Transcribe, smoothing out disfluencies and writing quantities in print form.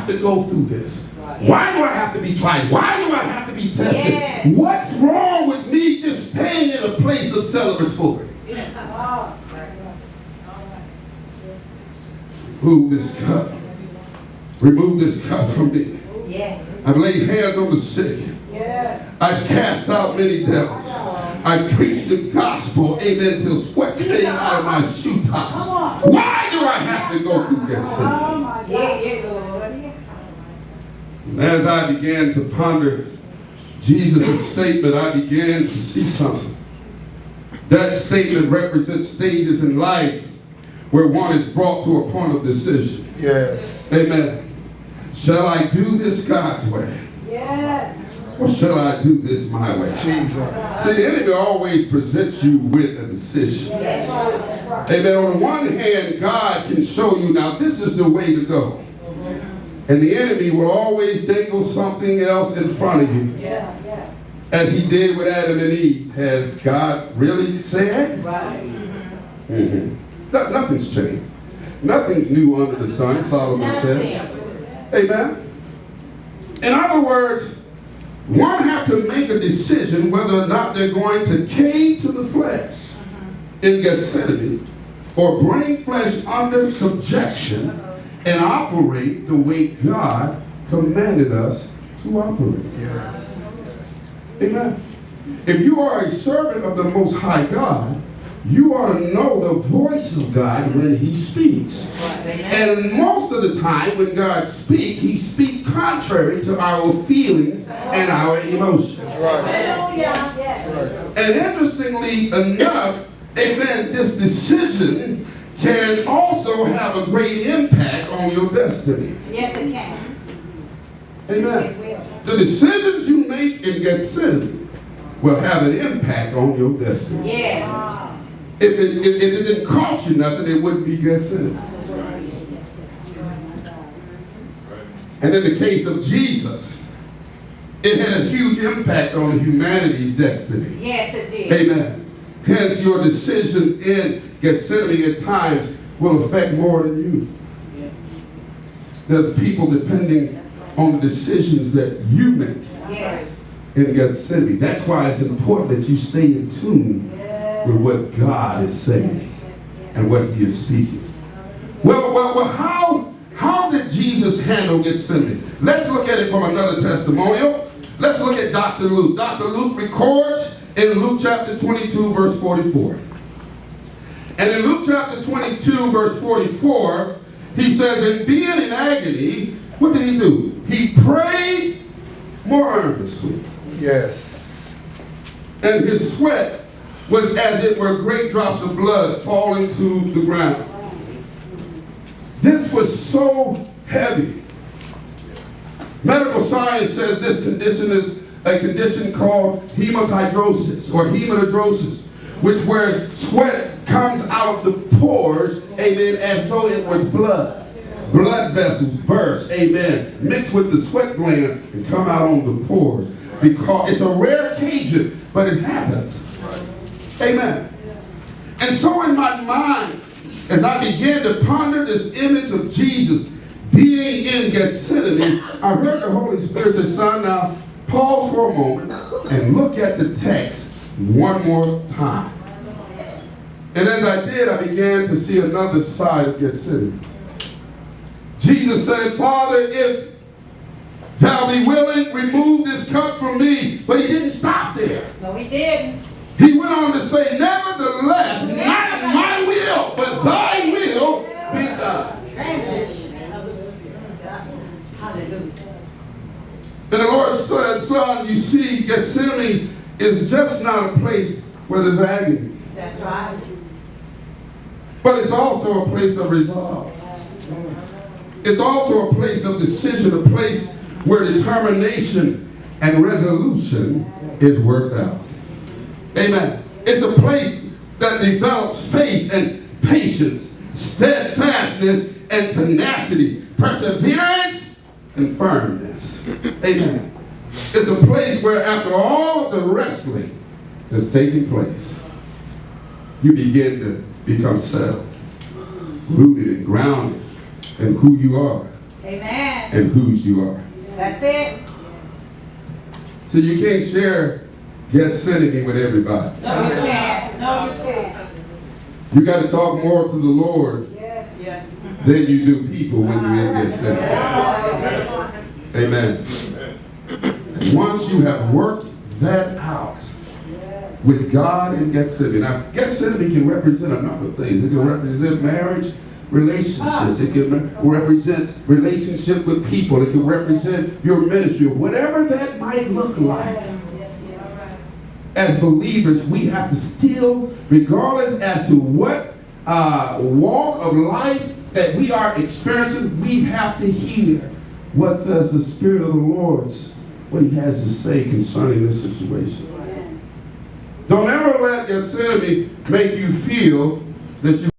have to go through this? Why do I have to be tried? Why do I have to be tested? Yes. What's wrong with me just staying in a place of celebratory? Remove this cup. Remove this cup from me. Yes. I've laid hands on the sick. Yes. I've cast out many devils. I've preached the gospel, amen, till sweat came out of my shoe tops. Why do I have to go through Gethsemane? As I began to ponder Jesus' statement, I began to see something. That statement represents stages in life where one is brought to a point of decision. Yes. Amen. Shall I do this God's way? Yes. Or shall I do this my way? Jesus. See, the enemy always presents you with a decision. That's right. That's right. Amen. On the one hand, God can show you, now this is the way to go. And the enemy will always dangle something else in front of you. Yes. Yes. As he did with Adam and Eve. Has God really said? Right. Nothing's changed. Nothing's new under the sun, Solomon says. Amen. In other words, one have to make a decision whether or not they're going to cave to the flesh in Gethsemane or bring flesh under subjection and operate the way God commanded us to operate. Yes. Amen. If you are a servant of the Most High God, you ought to know the voice of God when he speaks. And most of the time when God speaks, he speaks contrary to our feelings and our emotions. Right. And interestingly enough, amen, this decision can also have a great impact on your destiny. Yes, it can. Amen. The decisions you make in Gethsemane will have an impact on your destiny. Yes. If it didn't cost you nothing, it wouldn't be Gethsemane. And in the case of Jesus, it had a huge impact on humanity's destiny. Yes, it did. Amen. Hence, your decision in Gethsemane at times will affect more than you. There's people depending on the decisions that you make Yes. in Gethsemane. That's why it's important that you stay in tune with what God is saying and what he is speaking. Well, how did Jesus handle Gethsemane? Let's look at it from another testimonial. Let's look at Dr. Luke. Dr. Luke records in Luke chapter 22, verse 44. And in Luke chapter 22, verse 44, he says, and being in agony, what did he do? He prayed more earnestly. Yes. And his sweat was as it were great drops of blood falling to the ground. This was so heavy. Medical science says this condition is a condition called hematidrosis or hematidrosis, which where sweat comes out of the pores, amen, as though it was blood. Blood vessels burst, amen, mixed with the sweat glands and come out on the pores. Because it's a rare occasion, but it happens. Amen. And so in my mind, as I began to ponder this image of Jesus being in Gethsemane, I heard the Holy Spirit say, son, now pause for a moment and look at the text one more time. And as I did, I began to see another side of Gethsemane. Jesus said, Father, if thou be willing, remove this cup from me. But he didn't stop there. No, he didn't. He went on to say, nevertheless, not my will, but thy will be done. Transition. Hallelujah. And the Lord said, son, you see, Gethsemane is just not a place where there's agony. That's right. But it's also a place of resolve. It's also a place of decision, a place where determination and resolution is worked out. Amen. It's a place that develops faith and patience, steadfastness and tenacity, perseverance and firmness. Amen. It's a place where after all of the wrestling that's taking place, you begin to become settled, rooted and grounded in who you are. Amen. and whose you are. That's it. So you can't share Gethsemane with everybody. No, you can't. No, you can't. You got to talk more to the Lord Yes. Yes. than you do people when you're in Gethsemane. Amen. Once you have worked that out with God in Gethsemane. Now, Gethsemane can represent a number of things. It can represent marriage, relationships. It can represent relationship with people. It can represent your ministry. Whatever that might look like. As believers, we have to still, regardless as to what walk of life that we are experiencing, we have to hear what does the Spirit of the Lord, what He has to say concerning this situation. Don't ever let Gethsemane make you feel that you